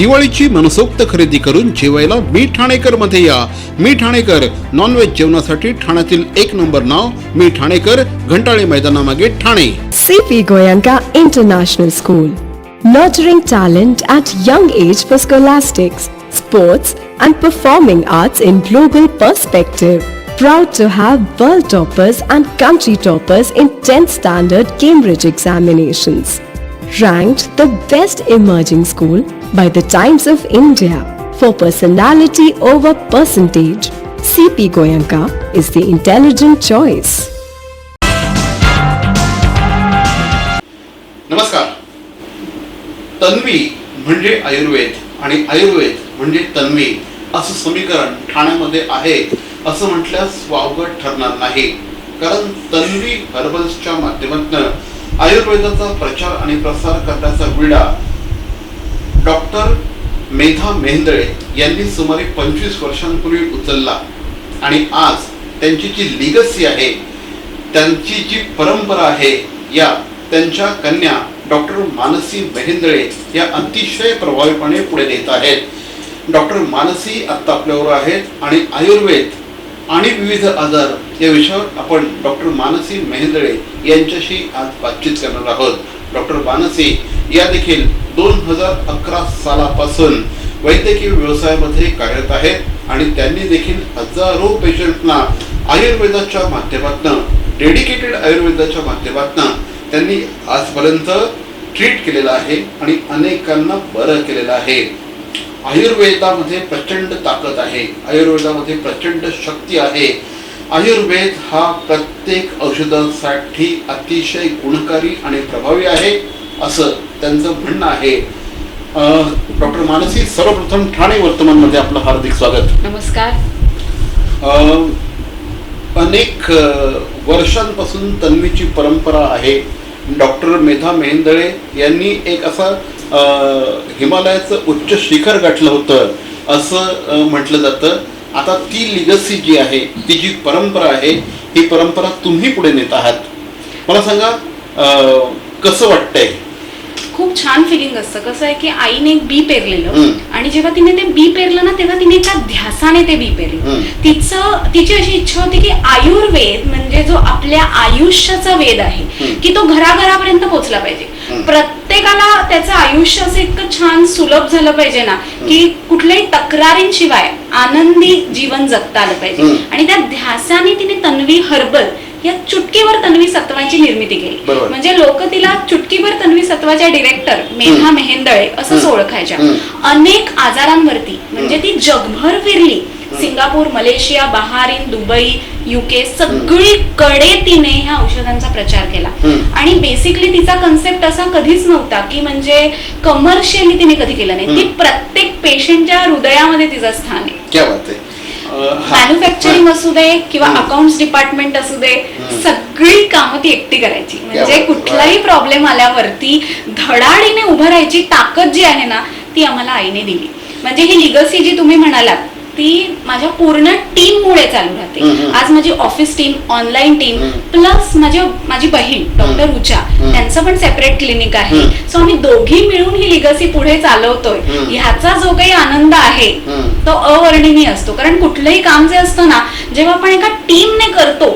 दिवाळीची मनसोक्त खरेदी करून जेवायला मी ठाणेकर मध्ये या. मी ठाणेकर नॉनव्हेज जेवणासाठी ठाण्यातील एक नंबर नाव. मी ठाणेकर, घंटाळे मैदानामागे, Thane. CP Goenka International School, nurturing talent at young age for scholastics, sports and performing arts in global perspective. Proud to have world toppers and country toppers in 10th standard Cambridge examinations. Ranked the best emerging school by the Times of India for personality over percentage. CP Goenka is the intelligent choice. नमस्कार. तन्वी म्हणजे आयुर्वेद आणि आयुर्वेद म्हणजे तन्वी असं समीकरण ठाण्यामध्ये आहे असं म्हटल्यास वावगं ठरणार नाही. कारण तन्वी हर्बल्सच्या माध्यमातून आयुर्वेदाचा प्रचार आणि प्रसार करण्याचा विडा डॉक्टर मेधा मेहेंदळे यांनी सुमारे 25 वर्षांपूर्वी उचलला आणि आज त्यांची जी लिगसी आहे, त्यांची जी परंपरा आहे, या त्यांच्या कन्या डॉक्टर मानसी मेहेंदळे या अतिशय प्रभावीपणे पुढे नेत आहेत. डॉक्टर मानसी आता आपल्यावर आहेत आणि आयुर्वेद आणि विविध आजार या विषयावर आपण डॉक्टर मानसी मेहेंदळे यांच्याशी आज बातचीत करणार आहोत. डॉक्टर मानसी या देखील 2011 सालापासून वैद्यकीय व्यवसायामध्ये कार्यरत आहेत आणि त्यांनी देखील हजारो पेशंटना आयुर्वेदाच्या माध्यमातून, डेडिकेटेड आयुर्वेदाच्या माध्यमातून त्यांनी आजपर्यंत ट्रीट केलेला आहे आणि अनेकांना बरं केलेलं आहे. आयुर्वेदामध्ये प्रचंड ताकद आहे, आयुर्वेदामध्ये प्रचंड शक्ती आहे. आयुर्वेद हा प्रत्येक औषधासाठी अतिशय गुणकारी आणि प्रभावी आहे असं त्यांचं म्हणणं आहे. डॉक्टर मानसी, सर्वप्रथम ठाणे वर्तमानमध्ये आपलं हार्दिक स्वागत. नमस्कार. अनेक वर्षांपासून तन्वीची परंपरा आहे. डॉक्टर मेधा मेहेंदळे यांनी एक असा हिमालयाचं उच्च शिखर गाठलं होतं असं म्हटलं जातं. आता ती लिगसी जी आहे, ती जी परंपरा आहे, ही परंपरा तुम्ही पुढे नेत आहात. मला सांगा, कसं वाटतंय? खूप छान फिलिंग असतं. कसं आहे की आईने एक बी पेरलेलं आणि जेव्हा तिने ते बी पेरलं ना, तेव्हा तिने एका ध्यासाने ते बी पेरलं. तिची अशी इच्छा होती की आयुर्वेद म्हणजे जो आपल्या आयुष्याचा वेद आहे की तो घराघरापर्यंत पोहोचला पाहिजे. प्रत्येकाला त्याचं आयुष्य असं इतकं छान सुलभ झालं पाहिजे ना की कुठल्याही तक्रारींशिवाय आनंदी जीवन जगता आलं पाहिजे. आणि त्या ध्यासाने तिने तन्वी हर्बल या चुटकीवर तन्वी सत्वाची निर्मिती केली. म्हणजे लोक तिला चुटकीवर तन्वी सत्वाच्या डिरेक्टर मेधा मेहेंदळे असंच ओळखायच्या. अनेक आजारांवरती म्हणजे ती जगभर फिरली. Singapore, Malaysia, Bahrain, Dubai, UK सगळीकडे तिने ह्या औषधांचा प्रचार केला. आणि बेसिकली तिचा कन्सेप्ट असा कधीच नव्हता की म्हणजे कमर्शियली तिने कधी केलं नाही. ती प्रत्येक पेशंटच्या हृदयामध्ये तिचं स्थान आहे. क्या बात आहे. मॅन्युफॅक्चरिंग असू दे किंवा अकाउंट्स डिपार्टमेंट असू दे, सगळी कामं ती एकटी करायची. म्हणजे कुठलाही प्रॉब्लेम आल्यावरती धडाडीने उभं राहायची ताकद जी आहे ना, ती आम्हाला आईने दिली. म्हणजे ही लिगसी जी तुम्ही म्हणालात ती माझ्या पूर्ण टीम मुळे चालू राहते. आज माझी office team, online team, plus माझी बहीण डॉक्टर उचा, त्यांचं पण सेपरेट क्लिनिक आहे. सो आम्ही दोघी मिळून ही लिगसी पुढे चालवतोय. ह्याचा जो काही आनंद आहे तो अवर्णनीय असतो. कारण कुठलंही काम जे असतं ना, जेव्हा आपण एका टीमने करतो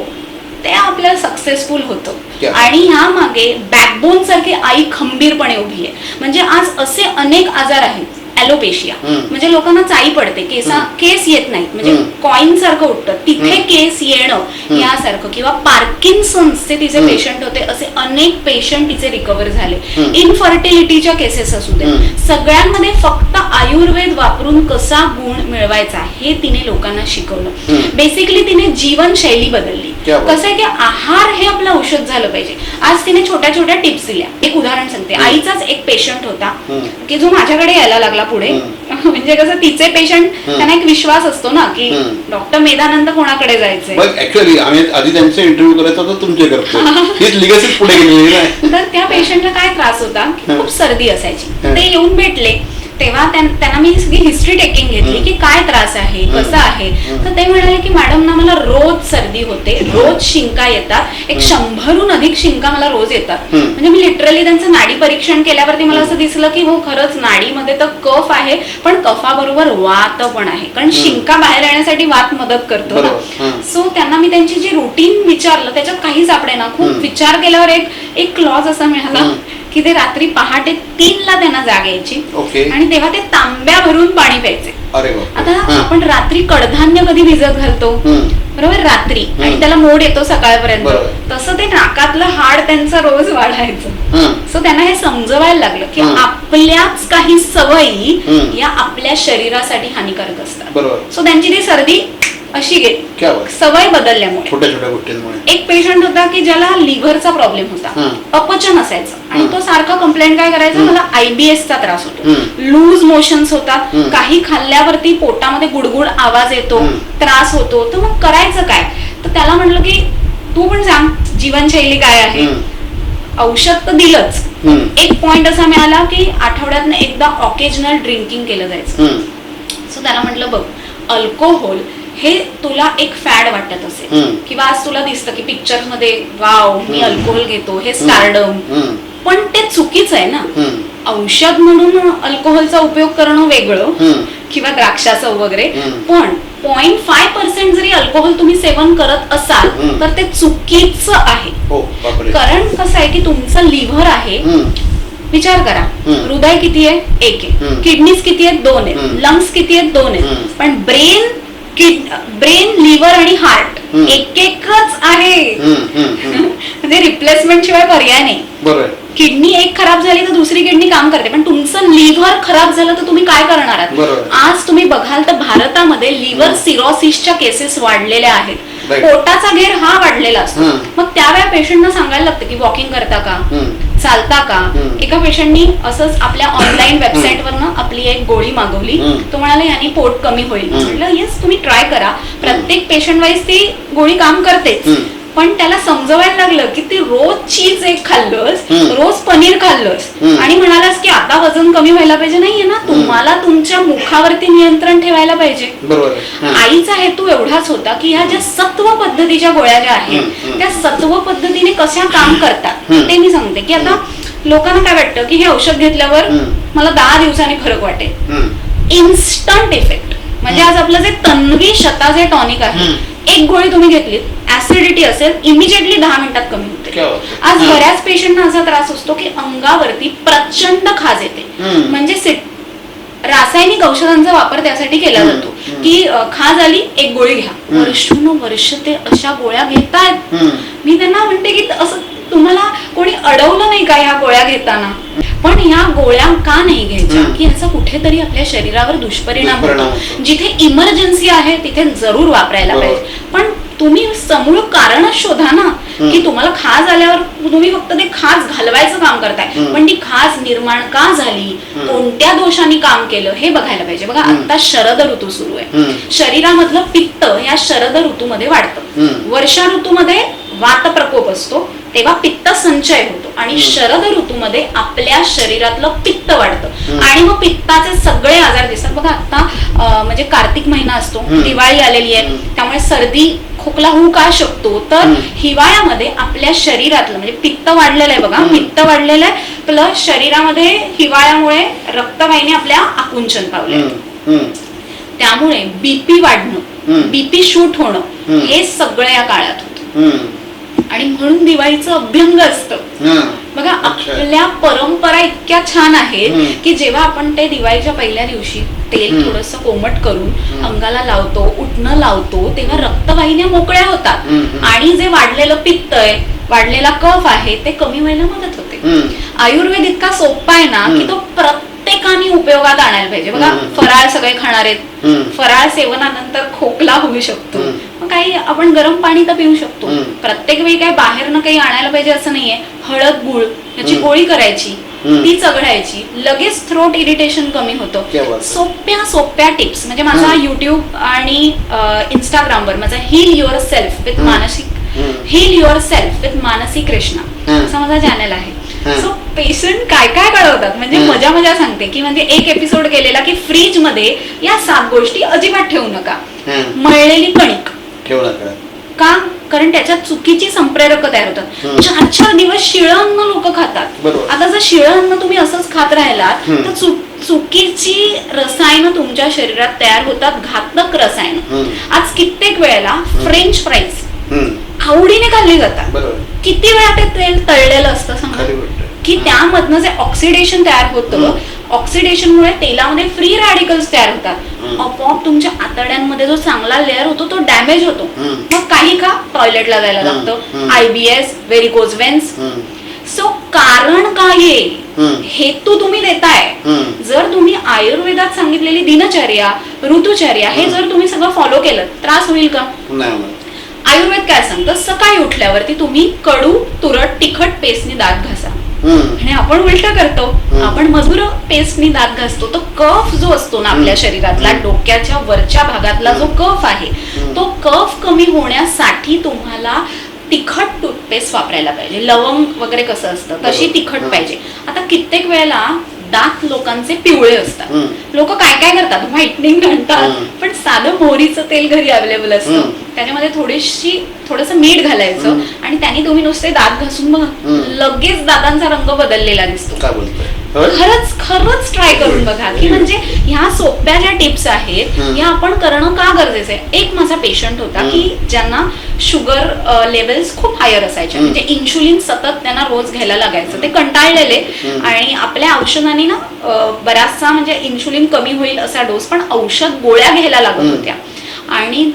ते आपल्याला सक्सेसफुल होतं. आणि ह्या मागे बॅकबोन सारखी आई खंबीरपणे उभी आहे. म्हणजे आज असे अनेक आजार आहेत. ॲलोपेशिया म्हणजे लोकांना चाई पडते, केस येत नाही, म्हणजे कॉइन सारखं उठतं, तिथे केस येणं यासारखं. किंवा पार्किन्सन्सचे तिचे पेशंट होते, असे अनेक पेशंट तिचे रिकव्हर झाले. इनफर्टिलिटीच्या केसेस असू दे, सगळ्यांमध्ये फक्त आयुर्वेद वापरून कसा गुण मिळवायचा हे तिने लोकांना शिकवलं. बेसिकली तिने जीवनशैली बदलली. कसं आहे की आहार हे आपलं औषध झालं पाहिजे. आज तिने छोट्या छोट्या टिप्स दिल्या. एक उदाहरण सांगते. आईचाच एक पेशंट होता की जो माझ्याकडे यायला लागला पुढे. म्हणजे कसं तिचे पेशंट, त्यांना एक विश्वास असतो ना की डॉक्टर मेधानंद कोणाकडे जायचंय. ऍक्च्युअली आम्ही आधी त्यांचा इंटरव्ह्यू करायचा होता, तुमचे करतो पुढे गेलेली. तर त्या पेशंटला काय त्रास होता, खूप सर्दी असायची. ते येऊन भेटले तेव्हा त्यांना मी सगळी हिस्ट्री टेकिंग घेतली की काय त्रास आहे, कसं आहे. तर ते म्हणाले की मॅडम ना मला रोज सर्दी होते, रोज शिंका येतात, 100हून अधिक शिंका मला रोज येतात. म्हणजे मी लिटरली त्यांचं नाडी परीक्षण केल्यावरती मला असं दिसलं की हो खरंच नाडीमध्ये तर कफ आहे, पण कफाबरोबर वात पण आहे, कारण शिंका बाहेर येण्यासाठी वात मदत करतो ना. सो त्यांना मी त्यांची जी रुटीन विचारलं त्याच्यात काही सापडे ना. खूप विचार केल्यावर एक क्लॉज असा मिळाला की ते रात्री पहाटे 3ला त्यांना जाग यायची आणि तेव्हा ते तांब्या भरून पाणी प्यायचे. आता आपण रात्री कडधान्य कधी भिजत घालतो बरोबर रात्री, आणि त्याला मोड येतो सकाळपर्यंत, तसं ते नाकातलं हाड त्यांचं रोज वाढायचं. सो त्यांना हे समजवायला लागलं की आपल्याच काही सवयी या आपल्या शरीरासाठी हानिकारक असतात. सो त्यांची ती सर्दी अशी गेली सवय बदलल्यामुळे, छोट्या छोट्या गोष्टींमुळे. एक पेशंट होता की ज्याला लिव्हरचा प्रॉब्लेम होता, अपचन असायचं, आणि तो सारखा कंप्लेंट काय करायचा, मला IBS चा त्रास होतो, लूज मोशन्स होतात, काही खाल्ल्यावरती पोटामध्ये गुडगुड आवाज येतो, त्रास होतो. तर मग करायचं काय? तर त्याला म्हटलं की तू पण सांग जीवनशैली काय आहे. औषध तर दिलंच, एक पॉइंट असा मिळाला की आठवड्यातनं एकदा ऑकेजनल ड्रिंकिंग केलं जायचं. सो त्याला म्हटलं बघ, अल्कोहोल हे तुला एक फॅड वाटत असेल किंवा आज तुला दिसतं की पिक्चर मध्ये वाव मी अल्कोहोल घेतो, हे स्टारडम, पण ते चुकीचं आहे ना. औषध म्हणून अल्कोहोलचा उपयोग करणं वेगळं किंवा द्राक्षाचं वगैरे, पण 0.5% जरी अल्कोहोल तुम्ही सेवन करत असाल तर ते चुकीचं आहे. कारण कसं आहे की तुमचं लिव्हर आहे, विचार करा, हृदय किती आहे? 1 आहे, किडनीज किती आहेत? 2 आहेत, लंग्स किती आहेत? 2 आहेत, पण ब्रेन लिव्हर आणि हार्ट एकच आहे. म्हणजे रिप्लेसमेंट शिवाय पर्याय नाही. किडनी एक खराब झाली तर दुसरी किडनी काम करते, पण तुमचं लिव्हर खराब झालं तर तुम्ही काय करणार आहात? आज तुम्ही बघाल तर भारतामध्ये लिव्हर सिरोसिसच्या केसेस वाढलेल्या आहेत, पोटाचा घेर हा वाढलेला असतो. मग त्यावेळेला पेशंटना सांगायला लागतं की वॉकिंग करता का, चालता का. एका पेशंटनी असंच आपल्या ऑनलाईन वेबसाईटवरनं आपली एक गोळी मागवली, तो म्हणाला याने पोट कमी होईल. म्हटलं येस तुम्ही ट्राय करा, प्रत्येक पेशंट वाईज ती गोळी काम करतेच, पण त्याला समजवायला लागलं की ती रोज चीज एक खाल्लंस, रोज पनीर खाल्लंस आणि म्हणालास की आता वजन कमी व्हायला पाहिजे. नाहीये ना, तुम्हाला तुमच्या मुखावरती नियंत्रण ठेवायला पाहिजे. आईचा हेतू एवढाच होता की ह्या ज्या सत्व पद्धतीच्या गोळ्या ज्या आहेत त्या सत्व पद्धतीने कशा काम करतात ते मी सांगते. की आता लोकांना काय वाटतं की हे औषध घेतल्यावर मला 10 दिवसांनी फरक वाटेल, इन्स्टंट इफेक्ट. म्हणजे आज आपलं जे तन्वी शता जे टॉनिक आहे, एक गोळी तुम्ही घेतली, ऍसिडिटी असेल, इमिजिएटली 10 मिनिटात कमी होते. आज बऱ्याच पेशंटना असा त्रास असतो की अंगावरती प्रचंड खाज येते, म्हणजे रासायनिक औषधांचा वापर त्यासाठी केला जातो की खाज आली एक गोळी घ्या, वर्षानुवर्ष ते अशा गोळ्या घेतायत. मी त्यांना म्हणते की असं तुम्हाला कोणी अडवलं नाही का ह्या गोळ्या घेताना? पण ह्या गोळ्या का नाही घ्यायच्या की ह्याचा कुठेतरी आपल्या शरीरावर दुष्परिणाम होतो. जिथे इमर्जन्सी आहे तिथे जरूर वापरायला पाहिजे, पण तुम्ही समूळ कारण शोधा ना की तुम्हाला खाज आल्यावर तुम्ही फक्त ते खाज घालवायचं काम करताय, पण ती खाज निर्माण का झाली, कोणत्या दोषांनी काम केलं हे बघायला पाहिजे. बघा आता शरद ऋतू सुरू आहे, शरीरामधलं पित्त या शरद ऋतूमध्ये वाढतं. वर्षा ऋतूमध्ये वात प्रकोप असतो तेव्हा पित्त संचय होतो, आणि शरद ऋतूमध्ये आपल्या शरीरातलं पित्त वाढतं आणि मग पित्ताचे सगळे आजार दिसतात. बघा आता म्हणजे कार्तिक महिना असतो, दिवाळी आलेली आहे, त्यामुळे सर्दी खोकला होऊ का शकतो, तर हिवाळ्यामध्ये आपल्या शरीरातलं म्हणजे पित्त वाढलेलं आहे. बघा पित्त वाढलेलं आहे, प्लस शरीरामध्ये हिवाळ्यामुळे रक्तवाहिनी आपल्या आकुंचन पावले, त्यामुळे बीपी वाढणं, बीपी शूट होणं हे सगळं या काळात होतं. आणि म्हणून दिवाळीचं अभ्यंग असतं. बघा आपल्या परंपरा इतक्या छान आहेत की जेव्हा आपण ते दिवाळीच्या पहिल्या दिवशी तेल थोडंसं कोमट करून अंगाला लावतो, उठणं लावतो, तेव्हा रक्तवाहिन्या मोकळ्या होतात आणि जे वाढलेलं पित्त आहे, वाढलेला कफ आहे ते कमी व्हायला मदत होते. आयुर्वेद इतका सोपा आहे ना की तो प्रत्येकाने उपयोगात आणायला पाहिजे. बघा फराळ सगळे खाणार आहेत, फराळ सेवनानंतर खोकला होऊ शकतो, मग काही आपण गरम पाणी तर पिऊ शकतो. प्रत्येक वेळी काही बाहेरनं काही आणायला पाहिजे असं नाहीये. हळद गुळ याची गोळी करायची, ती चघळायची, लगेच थ्रोट इरिटेशन कमी होतं. सोप्या सोप्या टिप्स म्हणजे माझा युट्यूब आणि इंस्टाग्रामवर माझा heal yourself with Mansi Krishna असा माझा चॅनल आहे. हं. सो पेशंट काय काय कळवतात म्हणजे हं. मजा मजा सांगते की म्हणजे एक एपिसोड केलेला की फ्रीज मध्ये या 7 गोष्टी अजिबात ठेवू नका. हं. मळलेली कणिक ठेवू नका. का, कारण त्याच्यात चुकीची संप्रेरक तयार होतात. हं. 4-4 दिवस शिळं अन्न लोक खातात. बरोबर. आता जर शिळं अन्न तुम्ही असंच खात राहिलात हं. तर चुकीची रसायनं तुमच्या शरीरात तयार होतात, घातक रसायनं. हं. आज कित्येक वेळेला फ्रेंच फ्राईज हं. आवडीने खाल्ली जातात. बरोबर. किती वेळा ते तेल तळलेलं असतं सांगा, खरी गोष्ट आहे. की त्यामधनं जे ऑक्सिडेशन तयार होतं, ऑक्सिडेशनमुळे तेलामध्ये फ्री रॅडिकल्स तयार होतात. हं. आपोआप तुमच्या आतड्यांमध्ये जो चांगला लेअर होतो तो डॅमेज होतो. हं. मग काही का टॉयलेटला जायला हं. लागतं, हं. IBS, varicose veins. हं. सो कारण काय आहे, हं. हेतू तुम्ही देताय. हं. जर तुम्ही आयुर्वेदात सांगितलेली दिनचर्या, ऋतुचर्या हे जर तुम्ही सगळं फॉलो केलं, त्रास होईल का? नाही होणार. आयुर्वेद काय सांगतं, सकाळी उठल्यावरती तुम्ही कडू, तुरट, तिखट पेस्टनी दात घासा. हं. आणि आपण उलट करतो, आपण मधुर पेस्टनी दात घासतो. तो कफ जो असतो ना आपल्या शरीरातला, डोक्याच्या वरच्या भागातला जो कफ आहे, तो कफ कमी होण्यासाठी तुम्हाला तिखट टूथपेस्ट वापरायला पाहिजे. लवंग वगैरे कसं असतं तशी तिखट पाहिजे. आता कित्येक वेळेला दात लोकांचे पिवळे असतात. लोक काय काय करतात, व्हाईटनिंग आणतात, पण साधं मोहरीचं तेल घरी अवेलेबल असतं, त्याच्यामध्ये थोडंसं मीठ घालायचं आणि त्याने तुम्ही नुसते दात घासून बघा, लगेच दातांचा रंग बदललेला दिसतो. काय बोलतोय? खरंच ट्राय करून बघा की म्हणजे ह्या सोप्या ज्या टिप्स आहेत ह्या आपण करणं का गरजेचं आहे. एक माझा पेशंट होता की ज्यांना शुगर लेवल्स खूप हायर असायच्या, म्हणजे इन्शुलिन सतत त्यांना रोज घ्यायला लागायचं. ते कंटाळलेले आणि आपल्या औषधांनी ना बराचसा म्हणजे इन्शुलिन कमी होईल असा डोस, पण औषध गोळ्या घ्यायला लागत होत्या. आणि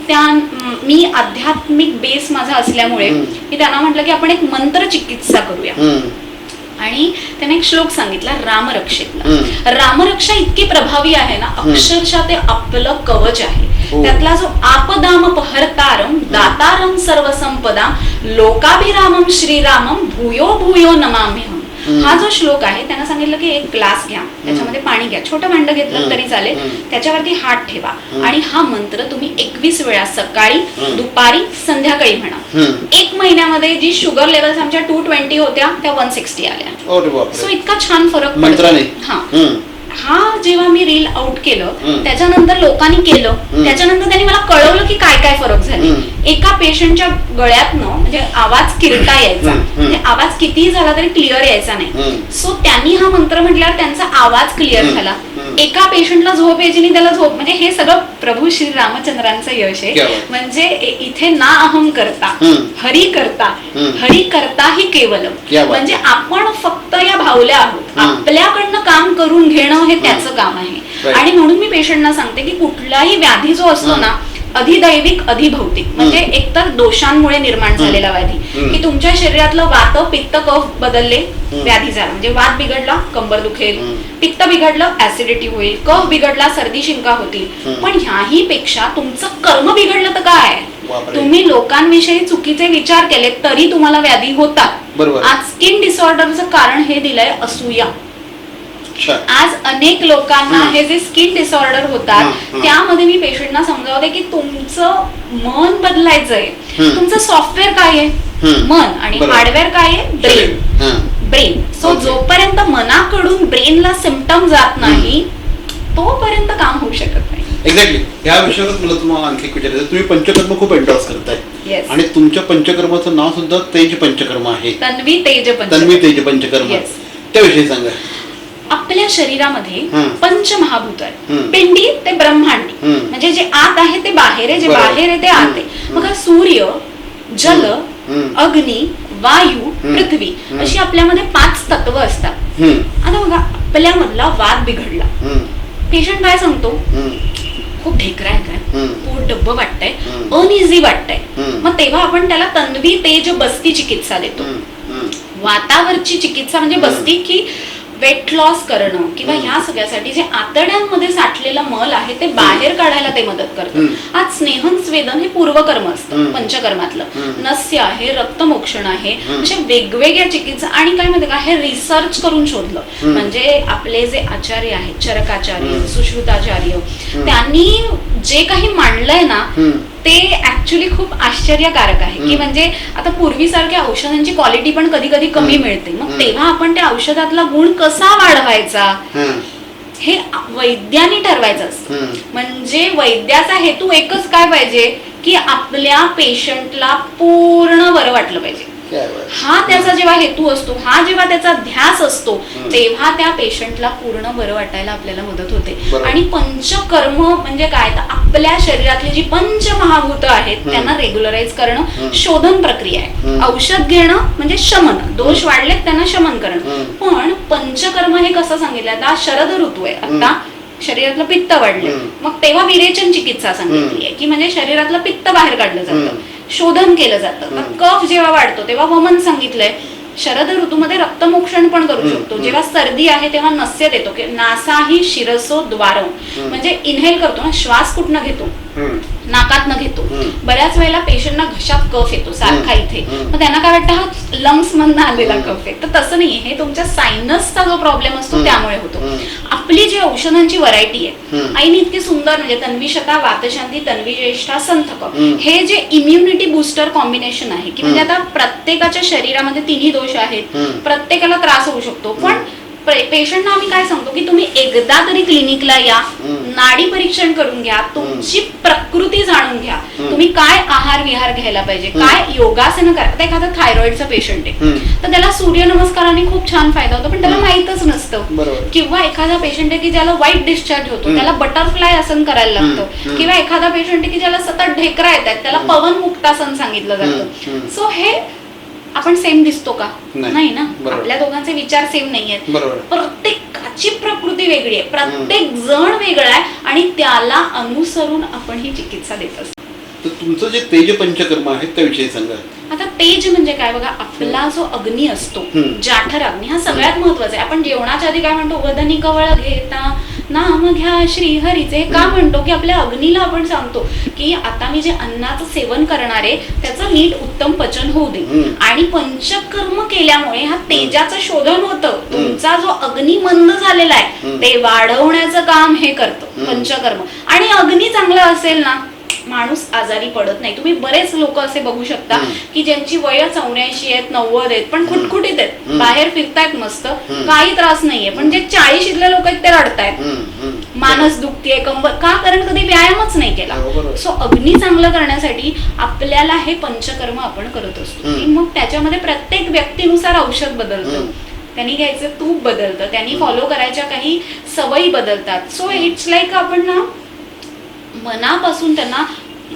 मी आध्यात्मिक बेस माझा असल्यामुळे मी त्यांना म्हटलं की आपण एक मंत्र चिकित्सा करूया. आणि त्याने एक श्लोक सांगितला रामरक्षेतला. रामरक्षा इतकी प्रभावी आहे ना, अक्षरशः ते आपलं कवच आहे. त्यातला जो आपदामपहर्तारम दातारम सर्वसंपदा लोकाभिरामम श्रीरामम भूयो भूयो नमाम्यहम. हा जो श्लोक आहे त्यांना सांगितलं की एक ग्लास घ्या, त्याच्यामध्ये पाणी घ्या, छोटं भांड घेतलं तरी चालेल, त्याच्यावरती हात ठेवा आणि हा मंत्र तुम्ही 21 वेळा सकाळी, दुपारी, संध्याकाळी म्हणा. 1 महिन्यामध्ये जी शुगर लेवल्स आमच्या 220 होत्या त्या 160 आल्या. सो इतका छान फरक मंत्राने. हा जेव्हा मी रील आउट केलं त्याच्यानंतर लोकांनी केलं, त्याच्यानंतर त्यांनी मला कळवलं की काय काय फरक झाले. एका पेशंटच्या गळ्यातनं म्हणजे आवाज किरटा यायचा, म्हणजे आवाज कितीही झाला तरी क्लिअर यायचा नाही. सो त्यांनी हा मंत्र म्हटल्यावर त्यांचा आवाज क्लिअर झाला. एका पेशंटला झोप यायची नाही, त्याला झोप. म्हणजे हे सगळं प्रभू श्री रामचंद्रांचं यश आहे. म्हणजे इथे ना अहम करता हरी करता, हरी करता ही केवलम. म्हणजे आपण फक्त या भावल्या आहोत, आपल्याकडनं काम करून घेणं हे त्याचं काम आहे. आणि म्हणून मी पेशंटना सांगते की कुठलाही व्याधी जो असतो ना, अधिदैविक अधिभौतिक, म्हणजे एकतर दोषांमुळे निर्माण झालेला व्याधी, की तुमच्या शरीरातलं वात, पित्त, कफ बदलले, व्याधी झाला. म्हणजे वात बिघडला कंबर दुखेल, पित्त बिघडलं ऍसिडिटी होईल, कफ बिघडला सर्दी शिंका होतील. पण ह्याही पेक्षा तुमचं कर्म बिघडलं तर काय, तुम्ही लोकांविषयी चुकीचे विचार केले तरी तुम्हाला व्याधी होतात. आज स्किन डिसऑर्डरचं कारण हे दिलंय असूया. आज अनेक लोकांना हे जे स्किन डिसऑर्डर होतात त्यामध्ये मी पेशंटना समजावते की तुमचं मन बदलायचंय. तुमचं सॉफ्टवेअर काय आहे, मन, आणि हार्डवेअर काय आहे, ब्रेन. सो जोपर्यंत मनाकडून ब्रेनला सिम्पटम जात नाही तोपर्यंत काम होऊ शकत नाही. एक्झॅक्टली. ह्या विषयावर मला तुम्हाला आणखी विचारायचं, तुम्ही पंचकर्म खूप एंडॉर्स करताय आणि तुमच्या पंचकर्माचं नाव सुद्धा तेज पंचकर्म आहे. तन्वी तेज पंचकर्म. त्याविषयी सांगा. आपल्या शरीरामध्ये पंचमहाभूत आहे. पिंडी ते ब्रह्मांडी, म्हणजे जे आत आहे ते बाहेर आहे, जे बाहेर आहे ते आत आहे. मग सूर्य, जल, अग्नी, वायू, पृथ्वी अशी आपल्यामध्ये 5 तत्व असतात. आता बघा आपल्यामधला वाद बिघडला, पेशंट काय सांगतो, खूप ढेकरा आहे, पोट डब्ब वाटतंय, अनइझी वाटतंय. मग तेव्हा आपण त्याला तन्वी तेज बस्ती चिकित्सा देतो. वातावरची चिकित्सा म्हणजे बस्ती की वेट लॉस करणं किंवा ह्या सगळ्यासाठी जे आतड्यांमध्ये साठलेलं मल आहे ते बाहेर काढायला ते मदत करतं. आज स्नेहन स्वेदन हे पूर्वकर्म असतं पंचकर्मातलं. नस्य आहे, रक्तमोक्षण आहे, अशा वेगवेगळ्या चिकित्सा. आणि काय माहिती का, हे रिसर्च करून शोधलं. म्हणजे आपले जे आचार्य आहेत, चरकाचार्य, सुश्रुताचार्य, त्यांनी जे काही मांडलंय ना ते ऍक्च्युली खूप आश्चर्यकारक आहे की म्हणजे आता पूर्वीसारख्या औषधांची क्वालिटी पण कधी कधी कमी मिळते. मग तेव्हा आपण त्या औषधातला गुण कसा वाढवायचा हे वैद्याने ठरवायचं असतं. म्हणजे वैद्याचा हेतू एकच काय पाहिजे की आपल्या पेशंटला पूर्ण बरं वाटलं पाहिजे. हा त्याचा जेव्हा हेतू असतो, हा जेव्हा त्याचा ध्यास असतो, तेव्हा त्या पेशंटला पूर्ण बरं वाटायला आपल्याला मदत होते. आणि पंचकर्म म्हणजे काय, तर आपल्या शरीरातली जी पंचमहाभूत आहेत त्यांना रेग्युलराईज करणं शोधन प्रक्रिया आहे. औषध घेणं म्हणजे शमन, दोष वाढलेत त्यांना शमन करणं. पण पंचकर्म हे कसं सांगितलं, आता शरद ऋतू आहे, आता शरीरातलं पित्त वाढलं, मग तेव्हा विरेचन चिकित्सा सांगितली आहे की म्हणजे शरीरातलं पित्त बाहेर काढलं जातं, शोधन केलं जातं. कफ जेव्हा वाढतो तेव्हा वमन सांगितलंय. शरद ऋतूमध्ये रक्तमोक्षण पण करू शकतो. जेव्हा सर्दी आहे तेव्हा नस्य देतो की नासाही शिरसो द्वारम, म्हणजे इनहेल करतो ना, श्वास कुठनं घेतो, नाकातनं घेतो. बऱ्याच वेळेला पेशंटना घशात कफ येतो सारखा इथे, मग त्यांना काय वाटतं हा लंग्स मधनं आलेला कफ आहे. तर तसं नाही, हे तुमच्या सायनसचा जो प्रॉब्लेम असतो त्यामुळे होतो. आपली जी औषधांची व्हरायटी आहे, आईने इतकी सुंदर म्हणजे तन्वीशता, वातशांती, तन्वी ज्येष्ठा, संथक, हे जे इम्युनिटी बुस्टर कॉम्बिनेशन आहे की म्हणजे आता प्रत्येकाच्या शरीरामध्ये तिन्ही दोष आहेत, प्रत्येकाला त्रास होऊ शकतो. पण पेशंटना आम्ही काय सांगतो की तुम्ही एकदा तरी क्लिनिकला या, नाडी परीक्षण करून घ्या, तुमची प्रकृती जाणून घ्या, तुम्ही काय आहार विहार घ्यायला पाहिजे, काय योगासन करा. आता एखादा थायरॉइडचा पेशंट आहे तर त्याला सूर्यनमस्काराने खूप छान फायदा होतो, पण त्याला माहितच नसतं. किंवा एखादा पेशंट आहे की ज्याला व्हाईट डिस्चार्ज होतो, त्याला बटरफ्लाय आसन करायला लागतं. किंवा एखादा पेशंट आहे की ज्याला सतत ढेकरा येतात, त्याला पवन मुक्तासन सांगितलं जातं. सो हे आपण सेम दिसतो का, नाही ना, आपल्या दोघांचे विचार सेम नाही आहेत. प्रत्येकाची प्रकृती वेगळी आहे, प्रत्येक जण वेगळा आहे आणि त्याला अनुसरून आपण ही चिकित्सा देत असतो. तर तुमचं जे तेज पंचकर्म आहे त्याविषयी सांगा. आता तेज म्हणजे काय बघा, आपला जो अग्नी असतो, जाठर अग्नी, हा सगळ्यात महत्वाचा आहे. आपण जेवणाच्या आधी काय म्हणतो, वदनी कवळ घेता नाम घ्या श्री हरीचे. का म्हणतो की आपल्या अग्नीला आपण सांगतो की आता मी जे अन्नाचं सेवन करणार आहे त्याचं नीट उत्तम पचन होऊ दे. आणि पंचकर्म केल्यामुळे हा तेजाचं शोधन होतं. तुमचा जो अग्नी मंद झालेला आहे ते वाढवण्याचं काम हे करतं पंचकर्म. आणि अग्नी चांगला असेल ना, माणूस आजारी पडत नाही. तुम्ही बरेच लोक असे बघू शकता की ज्यांची वय 84 आहेत, 90 आहेत, पण खुटखुटीत आहेत, बाहेर फिरतायत मस्त, काही त्रास नाहीये. पण जे 40शीतले लोक आहेत ते रडतायत, मानस दुखतीये, कंबर का, कारण कधी व्यायामच नाही केला. सो अग्नी चांगलं करण्यासाठी आपल्याला हे पंचकर्म आपण करत असतो. मग त्याच्यामध्ये प्रत्येक व्यक्तीनुसार औषध बदलतं, त्यांनी घ्यायचं तूप बदलतं, त्यांनी फॉलो करायच्या काही सवयी बदलतात. सो इट्स लाईक आपण ना मनापासून त्यांना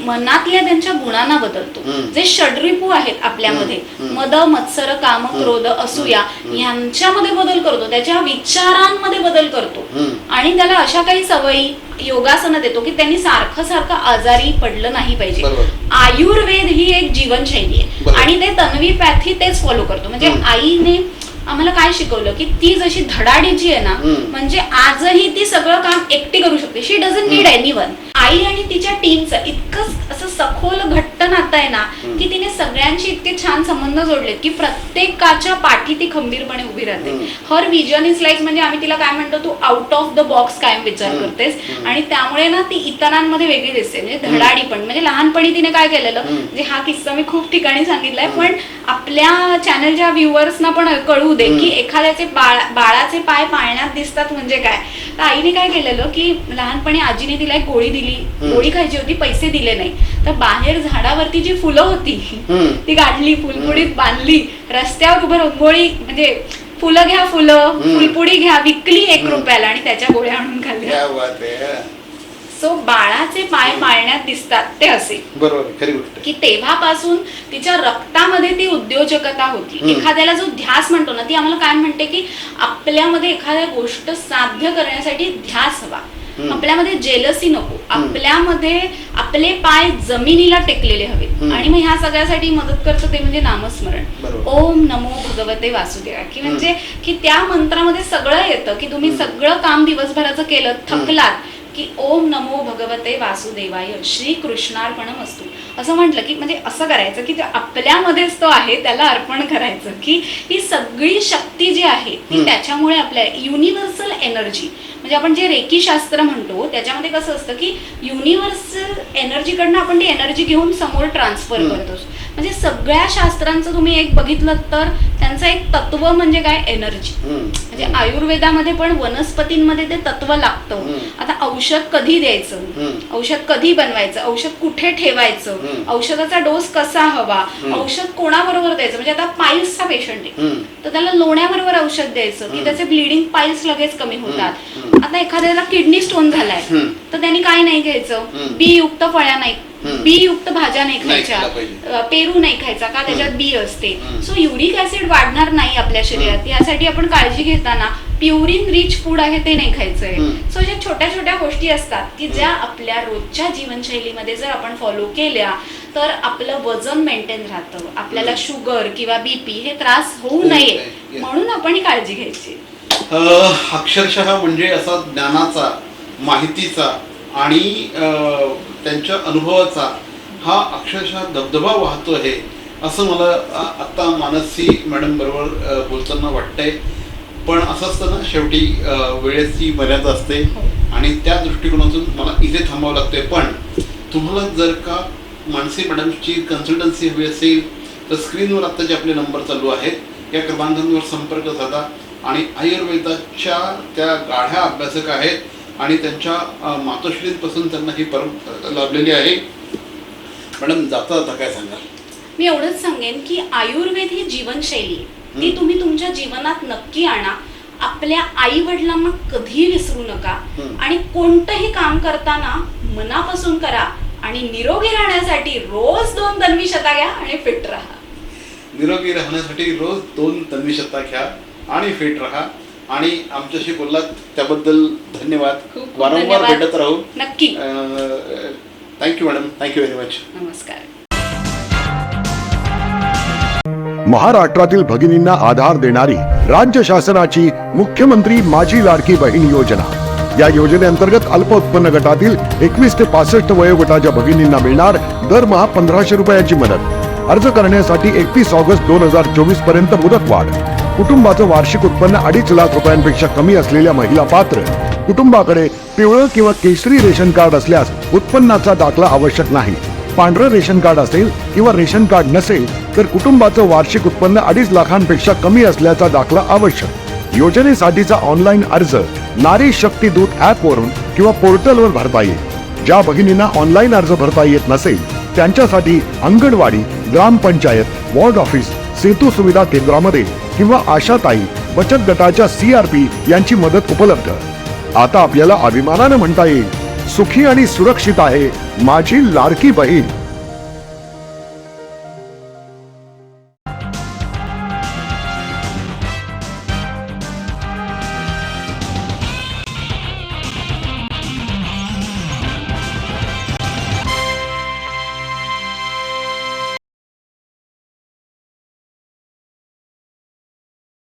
मनातल्या त्यांच्या गुणांना बदलतो. जे षड्रिपू आहेत आपल्यामध्ये, मद, मत्सर, काम, क्रोध, असूया, यांच्यामध्ये बदल करतो, त्याच्या विचारांमध्ये बदल करतो. आणि त्याला अशा काही सवयी, योगासनं देतो की त्यांनी सारखं सारखं आजारी पडलं नाही पाहिजे. आयुर्वेद ही एक जीवनशैली आहे आणि ते तन्वीपॅथी तेच फॉलो करतो. म्हणजे आईने आम्हाला काय शिकवलं की ती जशी धडाडीची आहे ना, म्हणजे आजही ती सगळं काम एकटी करू शकते. शी डझंट नीड एनीवन. आई आणि तिच्या टीमचं इतकं असं सखोल घट्ट नातं आहे ना की तिने सगळ्यांशी इतके छान संबंध जोडलेत की प्रत्येकाच्या पाठी ती खंबीरपणे उभी राहते. हर विजन इज लाईक, म्हणजे आम्ही तिला काय म्हणतो, तू आउट ऑफ द बॉक्स कायम विचार करतेस आणि त्यामुळे ना ती इतरांमध्ये वेगळी दिसते. म्हणजे धडाडी पण, म्हणजे लहानपणी तिने काय केलेलं, म्हणजे हा किस्सा मी खूप ठिकाणी सांगितलाय, पण आपल्या चॅनलच्या व्ह्युअर्सना पण कळू दे की एखाद्याचे बाळाचे पाय पाळण्यात दिसतात म्हणजे काय. तर आईने काय केलेलं की लहानपणी आजीने तिला एक गोळी दिली, गोळी खायची होती, पैसे दिले नाही, तर बाहेर झाडावरती जी फुलं होती ती काढली, फुलपुडीत बांधली, रस्त्यावर उभं राहून गोळी, म्हणजे फुलं घ्या, फुलं फुलपुडी घ्या, विकली 1 रुपयाला आणि त्याच्या गोळ्या आणून खाल्ल्या. सो बाळाचे पाय पाळण्यात दिसतात ते असे, बरोबर, खरी गोष्ट की तेव्हापासून तिच्या रक्तामध्ये ती उद्योजकता होती. एखाद्याला जो ध्यास म्हणतो ना, ती आम्हाला काय म्हणते की आपल्यामध्ये एखाद्या गोष्ट साध्य करण्यासाठी ध्यास हवा, आपल्यामध्ये जेलसी नको, आपल्यामध्ये आपले पाय जमिनीला टेकलेले हवेत. आणि मग ह्या सगळ्यासाठी मदत करतं ते म्हणजे नामस्मरण. ओम नमो भगवते वासुदेवा, की म्हणजे की त्या मंत्रामध्ये सगळं येतं की तुम्ही सगळं काम दिवसभराचं केलं, थकलात की ओम नमो भगवते वासुदेवाय श्री कृष्णार्पणमस्तु असं म्हटलं की म्हणजे असं करायचं की आपल्यामध्येच तो आहे त्याला अर्पण करायचं. की ही सगळी शक्ती जी आहे ती त्याच्यामुळे आपल्या युनिव्हर्सल एनर्जी, म्हणजे आपण जे रेकी शास्त्र म्हणतो त्याच्यामध्ये कसं असतं की युनिव्हर्सल एनर्जीकडनं आपण ती एनर्जी घेऊन समोर ट्रान्सफर करतो. म्हणजे सगळ्या शास्त्रांचं तुम्ही एक बघितलं तर त्यांचं एक तत्व म्हणजे काय, एनर्जी. म्हणजे आयुर्वेदामध्ये पण वनस्पतींमध्ये ते तत्व लागतं. आता औषध कधी द्यायचं, औषध कधी बनवायचं, औषध कुठे ठेवायचं, औषधाचा डोस कसा हवा, औषध कोणाबरोबर द्यायचं. म्हणजे आता पाईल्सचा पेशंट आहे तर त्याला लोण्याबरोबर औषध द्यायचं की त्याचे ब्लिडिंग पाईल्स लगेच कमी होतात. आता एखाद्याला किडनी स्टोन झालाय तर त्यांनी काय नाही घ्यायचं, बी युक्त फळ्या नाही, बी युक्त भाज्या नाही खायच्या, पेरू नाही खायचा का त्याच्यात बी असते. सो युरिक ऍसिड वाढणार नाही आपल्या शरीरात, यासाठी आपण काळजी घेताना प्युरिन रिच फूड आहे ते नाही खायचंय. सो ज्या छोट्या छोट्या गोष्टी असतात की ज्या आपल्या रोजच्या जीवनशैलीमध्ये जर आपण फॉलो केल्या तर आपलं वजन मेंटेन राहतं, आपल्याला शुगर किंवा बीपी हे त्रास होऊ नये म्हणून आपण ही काळजी घ्यायची. अक्षरशः म्हणजे असा ज्ञानाचा, माहितीचा आणि त्यांच्या अनुभवाचा हा अक्षरशः धबधबा वाहतो आहे असं मला आत्ता मानसी मॅडम बरोबर बोलताना वाटतंय. पण असं असतं ना, शेवटी वेळेची मर्यादा असते आणि त्या दृष्टिकोनातून मला इथे थांबावं लागतंय. पण तुम्हाला जर का मानसी मॅडमची कन्सल्टन्सी हवी असेल तर स्क्रीनवर आत्ता जे आपले नंबर चालू आहेत या क्रमांकांवर संपर्क साधा. आणि आयुर्वेदाच्या त्या गाढ्या अभ्यासक आहेत आणि त्यांच्या मातोश्रींपासून त्यांना ही परंपरा लाभलेली आहे. मॅडम जाता जाता काय सांगाल? मी एवढंच सांगेन की आयुर्वेद ही जीवनशैली ती तुम्ही तुमच्या जीवनात नक्की आणा. आपल्या आई वडिलांना कधी विसरू नका आणि कोणतंही काम करताना मनापासून करा आणि निरोगी राहण्यासाठी रोज 2 तन्वीशता घ्या आणि फिट राहा. निरोगी राहण्यासाठी रोज 2 तन्वीशता घ्या आणि फिट राहा. आणि आमच्याशी बोललात त्याबद्दल धन्यवाद. वारंवार भेटत राहू नक्की. Thank you madam, thank you very much. नमस्कार. महाराष्ट्रातील भगिनींना आधार देणारी राज्य शासनाची मुख्यमंत्री माझी लाडकी बहीण योजना. या योजनेअंतर्गत अल्प उत्पन्न गटातील 21 ते 65 वयोगटाच्या भगिनींना मिळणार दरमहा 1500 रुपयाची मदत. अर्ज करण्यासाठी 31 ऑगस्ट 2024 पर्यंत मुदतवाढ. कुटुंबाचं वार्षिक उत्पन्न 2.5 लाख रुपयांपेक्षा कमी असलेल्या महिला पात्र. कुटुंबाकडे पिवळं किंवा केशरी रेशन कार्ड असल्यास उत्पन्नाचा दाखला आवश्यक नाही. पांढरं रेशन कार्ड असेल किंवा रेशन कार्ड नसेल तर कुटुंबाचं वार्षिक उत्पन्न 2.5 लाखांपेक्षा कमी असल्याचा दाखला आवश्यक. योजनेसाठीचा ऑनलाईन अर्ज नारी शक्ती दूत ऍप वरून किंवा पोर्टलवर भरता येईल. ज्या भगिनींना ऑनलाईन अर्ज भरता येत नसेल त्यांच्यासाठी अंगणवाडी, ग्रामपंचायत, वॉर्ड ऑफिस, सेतू सुविधा केंद्रामध्ये किंवा आशाताई बचत गटाच्या CRP यांची मदत उपलब्ध. आता आपल्याला अभिमानानं म्हणता येईल, सुखी आणि सुरक्षित आहे माझी लाडकी बहीण.